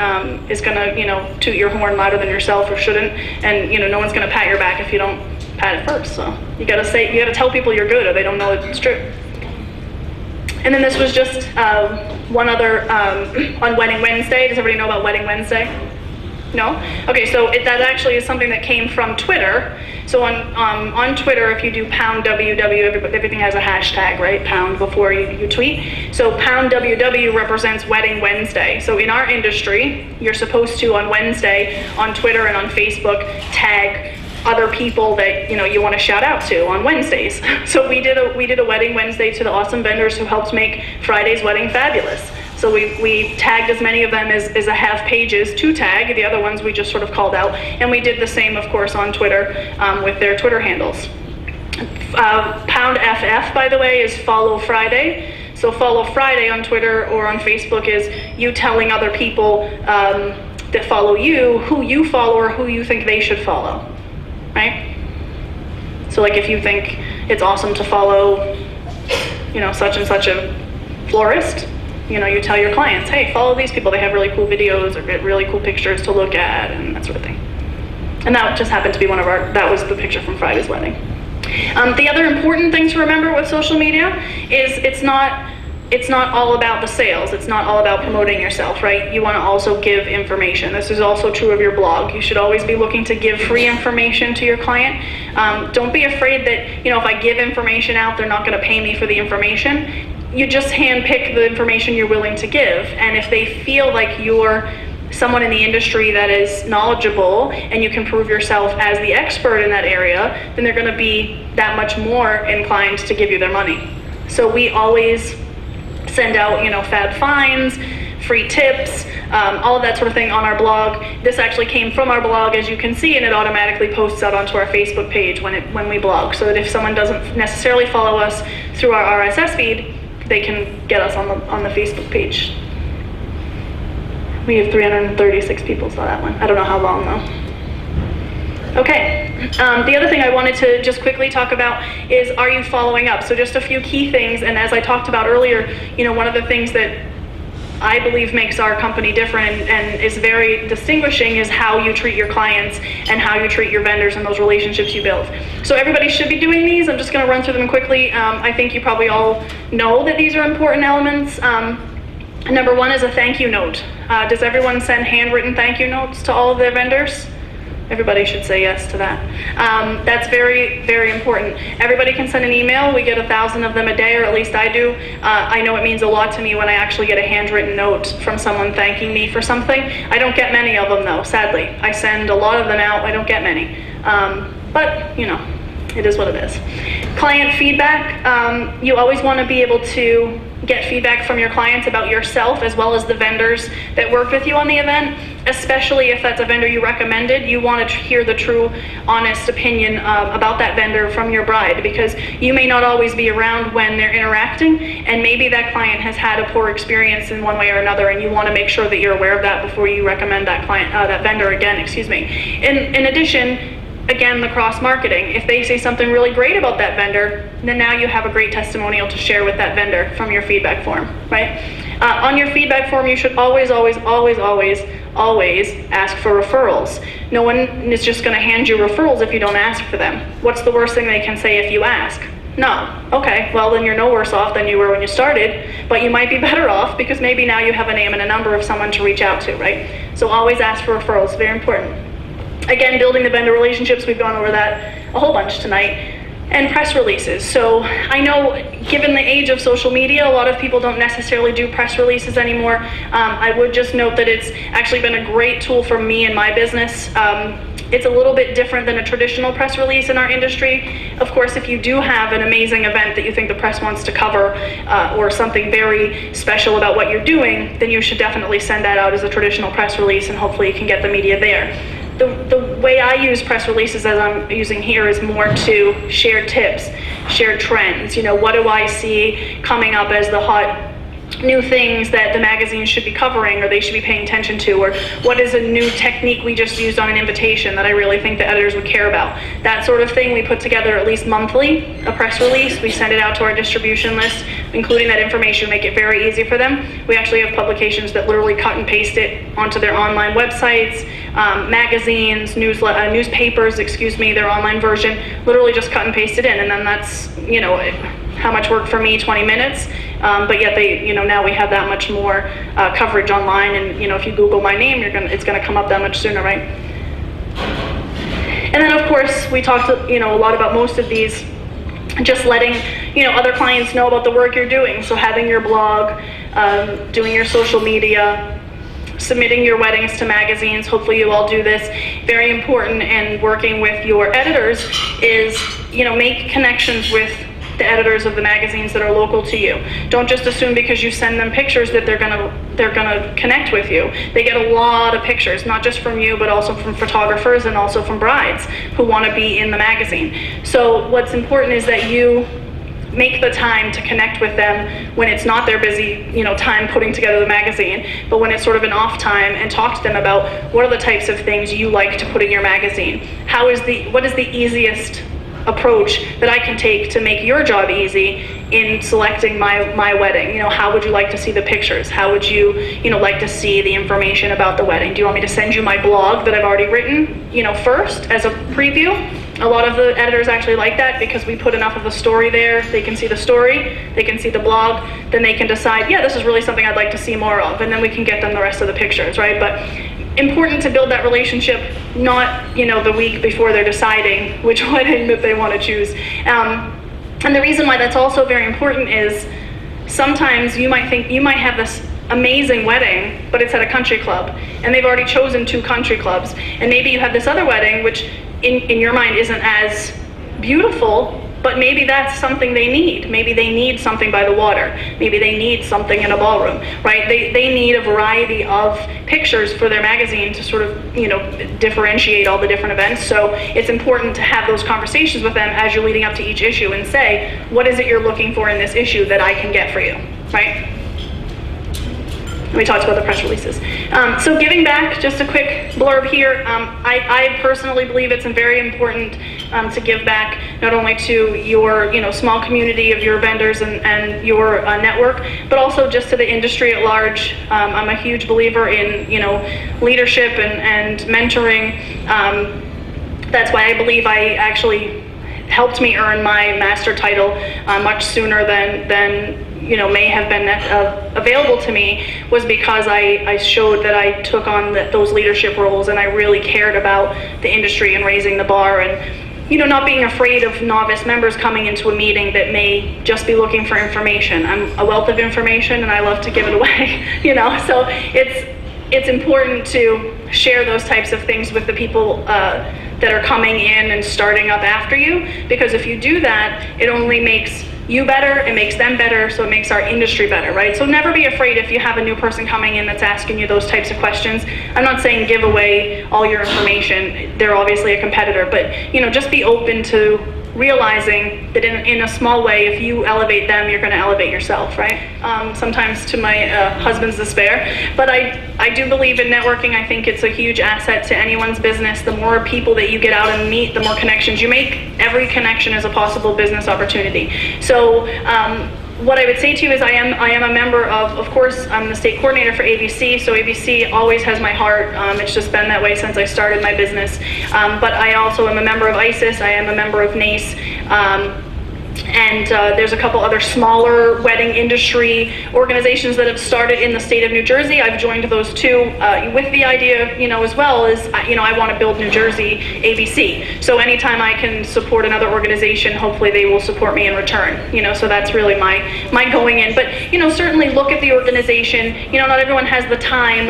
is gonna, toot your horn louder than yourself, or shouldn't, and no one's gonna pat your back if you don't pat it first. So you got to tell people you're good, or they don't know it's true. And then this was just one other on Wedding Wednesday. Does everybody know about Wedding Wednesday? No? Okay, so that actually is something that came from Twitter. So on Twitter, if you do #WW, everything has a hashtag, right? Pound before you tweet. So #WW represents Wedding Wednesday. So in our industry, you're supposed to, on Wednesday, on Twitter and on Facebook, tag other people that you want to shout out to on Wednesdays. So we did a Wedding Wednesday to the awesome vendors who helped make Friday's wedding fabulous. So we tagged as many of them as I have pages to tag. The other ones we just sort of called out. And we did the same, of course, on Twitter with their Twitter handles. #FF, by the way, is Follow Friday. So Follow Friday on Twitter or on Facebook is you telling other people that follow you who you follow or who you think they should follow, right? So like if you think it's awesome to follow, such and such a florist, you tell your clients, hey, follow these people. They have really cool videos or get really cool pictures to look at and that sort of thing. And that just happened to be that was the picture from Friday's wedding. The other important thing to remember with social media is it's not all about the sales. It's not all about promoting yourself, right? You want to also give information. This is also true of your blog. You should always be looking to give free information to your client. Don't be afraid that, if I give information out, they're not going to pay me for the information. You just handpick the information you're willing to give. And if they feel like you're someone in the industry that is knowledgeable and you can prove yourself as the expert in that area, then they're going to be that much more inclined to give you their money. So we always send out, fab finds, free tips, all of that sort of thing on our blog. This actually came from our blog, as you can see, and it automatically posts out onto our Facebook page when we blog, so that if someone doesn't necessarily follow us through our RSS feed, they can get us on the Facebook page. We have 336 people saw that one. I don't know how long though. Okay, the other thing I wanted to just quickly talk about is, are you following up? So just a few key things, and as I talked about earlier, one of the things that I believe makes our company different and is very distinguishing is how you treat your clients and how you treat your vendors and those relationships you build. So everybody should be doing these. I'm just going to run through them quickly. I think you probably all know that these are important elements. Number one is a thank you note. Does everyone send handwritten thank you notes to all of their vendors? Everybody should say yes to that. That's very, very important. Everybody can send an email. We get 1,000 of them a day, or at least I do. I know it means a lot to me when I actually get a handwritten note from someone thanking me for something. I don't get many of them though, sadly. I send a lot of them out. I don't get many. But, you know, it is what it is. Client feedback, you always want to be able to get feedback from your clients about yourself as well as the vendors that worked with you on the event, especially if that's a vendor you recommended. You want to hear the true, honest opinion about that vendor from your bride, because you may not always be around when they're interacting, and maybe that client has had a poor experience in one way or another, and you want to make sure that you're aware of that before you recommend that client, that vendor again, excuse me. In addition, again, the cross-marketing. If they say something really great about that vendor, then now you have a great testimonial to share with that vendor from your feedback form, right? On your feedback form, you should always ask for referrals. No one is just going to hand you referrals if you don't ask for them. What's the worst thing they can say if you ask? No. Okay, well then you're no worse off than you were when you started, but you might be better off because maybe now you have a name and a number of someone to reach out to, right? So always ask for referrals, very important. Again, building the vendor relationships, we've gone over that a whole bunch tonight. And press releases. So I know, given the age of social media, a lot of people don't necessarily do press releases anymore. I would just note that it's actually been a great tool for me and my business. It's a little bit different than a traditional press release in our industry. Of course, if you do have an amazing event that you think the press wants to cover, or something very special about what you're doing, then you should definitely send that out as a traditional press release, and hopefully you can get the media there. The way I use press releases, as I'm using here, is more to share tips, share trends. You know, what do I see coming up as the hot new things that the magazines should be covering or they should be paying attention to, or what is a new technique we just used on an invitation that I really think the editors would care about. That sort of thing we put together at least monthly, a press release. We send it out to our distribution list, including that information, make it very easy for them. We actually have publications that literally cut and paste it onto their online websites, magazines, newspapers, excuse me, their online version, literally just cut and paste it in, and then that's, you know, how much work for me, 20 minutes, but yet they, you know, now we have that much more coverage online, and, you know, if you Google my name, it's gonna come up that much sooner, right? And then of course, we talked, you know, a lot about most of these, just letting, you know, other clients know about the work you're doing. So having your blog, doing your social media, submitting your weddings to magazines, hopefully you all do this, very important, and working with your editors is, you know, make connections with the editors of the magazines that are local to you. Don't just assume because you send them pictures that they're gonna connect with you. They get a lot of pictures, not just from you, but also from photographers and also from brides who want to be in the magazine. So what's important is that you make the time to connect with them when it's not their busy, you know, time putting together the magazine, but when it's sort of an off time, and talk to them about what are the types of things you like to put in your magazine. What is the easiest approach that I can take to make your job easy in selecting my wedding? You know, how would you like to see the pictures? How would you, you know, like to see the information about the wedding? Do you want me to send you my blog that I've already written, you know, first as a preview? A lot of the editors actually like that because we put enough of the story there. They can see the story, they can see the blog, then they can decide, yeah, this is really something I'd like to see more of, and then we can get them the rest of the pictures, right? But important to build that relationship, not, you know, the week before they're deciding which wedding that they want to choose. And the reason why that's also very important is sometimes you might think you might have this amazing wedding, but it's at a country club, and they've already chosen 2 country clubs, and maybe you have this other wedding which in your mind isn't as beautiful, but maybe that's something they need. Maybe they need something by the water. Maybe they need something in a ballroom, right? They need a variety of pictures for their magazine to sort of, you know, differentiate all the different events. So it's important to have those conversations with them as you're leading up to each issue and say, what is it you're looking for in this issue that I can get for you, right? We talked about the press releases. So giving back, just a quick blurb here. I personally believe it's very important to give back not only to your, you know, small community of your vendors and your network, but also just to the industry at large. I'm a huge believer in, you know, leadership and mentoring. That's why I believe I actually helped me earn my master title much sooner than may have been available to me, was because I showed that I took on those leadership roles, and I really cared about the industry and raising the bar, and not being afraid of novice members coming into a meeting that may just be looking for information. I'm a wealth of information, and I love to give it away. So it's important to share those types of things with the people that are coming in and starting up after you, because if you do that, it only makes you better, it makes them better, so it makes our industry better, right? So never be afraid if you have a new person coming in that's asking you those types of questions. I'm not saying give away all your information. They're obviously a competitor, but just be open to realizing that in a small way, if you elevate them, you're going to elevate yourself, right? Sometimes to my husband's despair, but I do believe in networking. I think it's a huge asset to anyone's business. The more people that you get out and meet, the more connections you make. Every connection is a possible business opportunity. So what I would say to you is I am a member of course, I'm the state coordinator for ABC, so ABC always has my heart. It's just been that way since I started my business. But I also am a member of ISIS, I am a member of NACE, and there's a couple other smaller wedding industry organizations that have started in the state of New Jersey. I've joined those too, with the idea, as well as, I want to build New Jersey ABC. So anytime I can support another organization, hopefully they will support me in return. So that's really my going in. But certainly look at the organization. Not everyone has the time,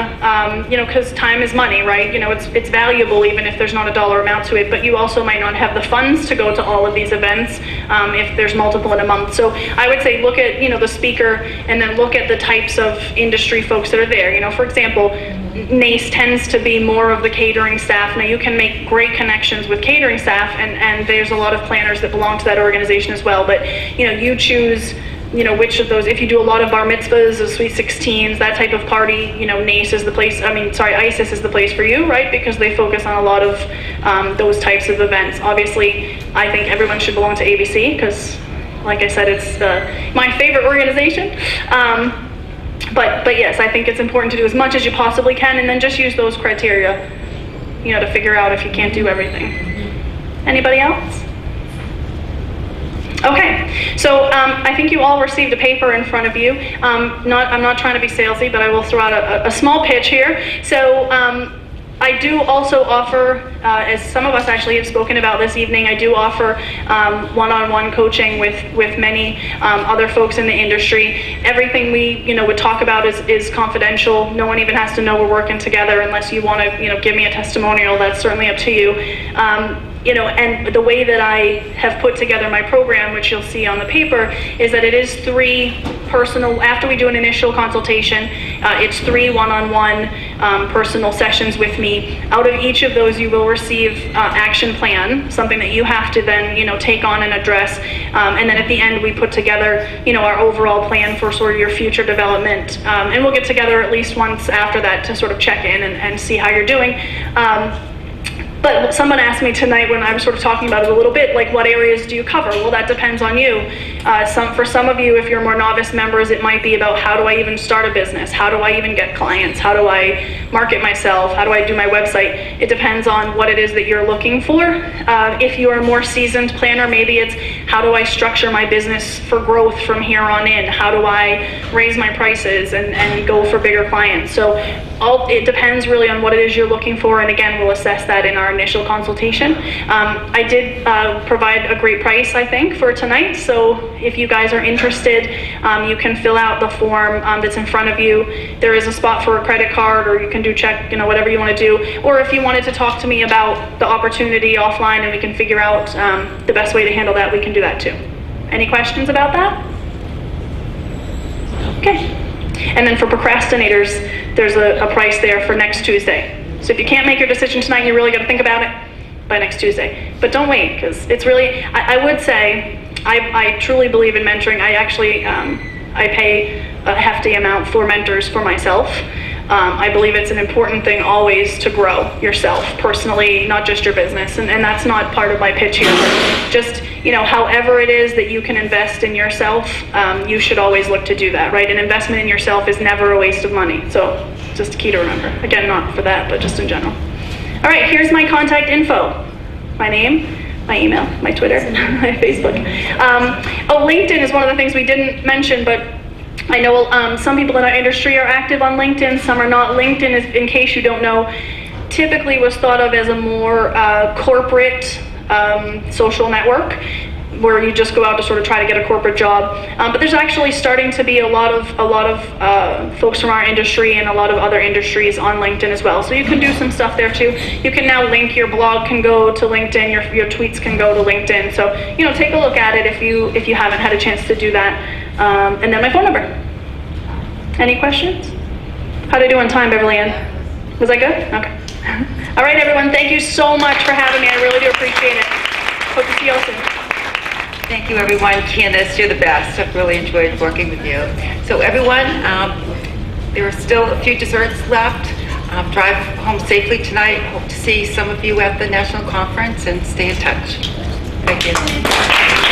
because time is money, right? It's valuable even if there's not a dollar amount to it. But you also might not have the funds to go to all of these events if there's multiple in a month. So I would say look at the speaker, and then look at the types of industry folks that are there. For example, NACE tends to be more of the catering staff. Now you can make great connections with catering staff, and there's a lot of planners that belong to that organization as well. But you choose which of those. If you do a lot of bar mitzvahs, or sweet 16s, that type of party, NACE is the place. ISIS is the place for you, right? Because they focus on a lot of those types of events. Obviously, I think everyone should belong to ABC because, like I said, it's my favorite organization. But yes, I think it's important to do as much as you possibly can, and then just use those criteria, to figure out if you can't do everything. Anybody else? Okay, so I think you all received a paper in front of you. I'm not trying to be salesy, but I will throw out a small pitch here. So I do also offer, as some of us actually have spoken about this evening, I do offer one-on-one coaching with many other folks in the industry. Everything we would talk about is confidential. No one even has to know we're working together unless you want to give me a testimonial. That's certainly up to you. And the way that I have put together my program, which you'll see on the paper, is that it is 3 personal, after we do an initial consultation, it's 3 one-on-one personal sessions with me. Out of each of those, you will receive action plan, something that you have to then, take on and address. And then at the end, we put together, our overall plan for sort of your future development. And we'll get together at least once after that to sort of check in and see how you're doing. But someone asked me tonight when I was sort of talking about it a little bit, like, what areas do you cover? Well, that depends on you. For some of you, if you're more novice members, it might be about how do I even start a business? How do I even get clients? How do I market myself? How do I do my website? It depends on what it is that you're looking for. If you're a more seasoned planner, maybe it's how do I structure my business for growth from here on in? How do I raise my prices and go for bigger clients? So it depends really on what it is you're looking for, and again, we'll assess that in our initial consultation. I did provide a great price, I think, for tonight, so if you guys are interested, you can fill out the form that's in front of you. There is a spot for a credit card, or you can do check, whatever you want to do, or if you wanted to talk to me about the opportunity offline and we can figure out the best way to handle that, we can do that too. Any questions about that? Okay. And then for procrastinators, there's a price there for next Tuesday. So if you can't make your decision tonight, you really got to think about it by next Tuesday. But don't wait, because it's really, I would say, I truly believe in mentoring. I actually, I pay a hefty amount for mentors for myself. I believe it's an important thing always to grow yourself personally, not just your business. And that's not part of my pitch here. But just, however it is that you can invest in yourself, you should always look to do that, right? An investment in yourself is never a waste of money. So just a key to remember. Again, not for that, but just in general. All right, here's my contact info. My name, my email, my Twitter, my Facebook. LinkedIn is one of the things we didn't mention, but I know some people in our industry are active on LinkedIn, some are not. LinkedIn, is, in case you don't know, typically was thought of as a more corporate social network, where you just go out to sort of try to get a corporate job. But there's actually starting to be a lot of folks from our industry and a lot of other industries on LinkedIn as well. So you can do some stuff there too. You can now link, your blog can go to LinkedIn, your tweets can go to LinkedIn. So, you know, take a look at it if you haven't had a chance to do that. And then my phone number. Any questions? How'd I do on time, Beverly Ann? Was I good? Okay. All right, everyone, thank you so much for having me. I really do appreciate it. Hope to see you all soon. Thank you, everyone. Candace, you're the best. I've really enjoyed working with you. So everyone, there are still a few desserts left. Drive home safely tonight. Hope to see some of you at the national conference, and stay in touch. Thank you.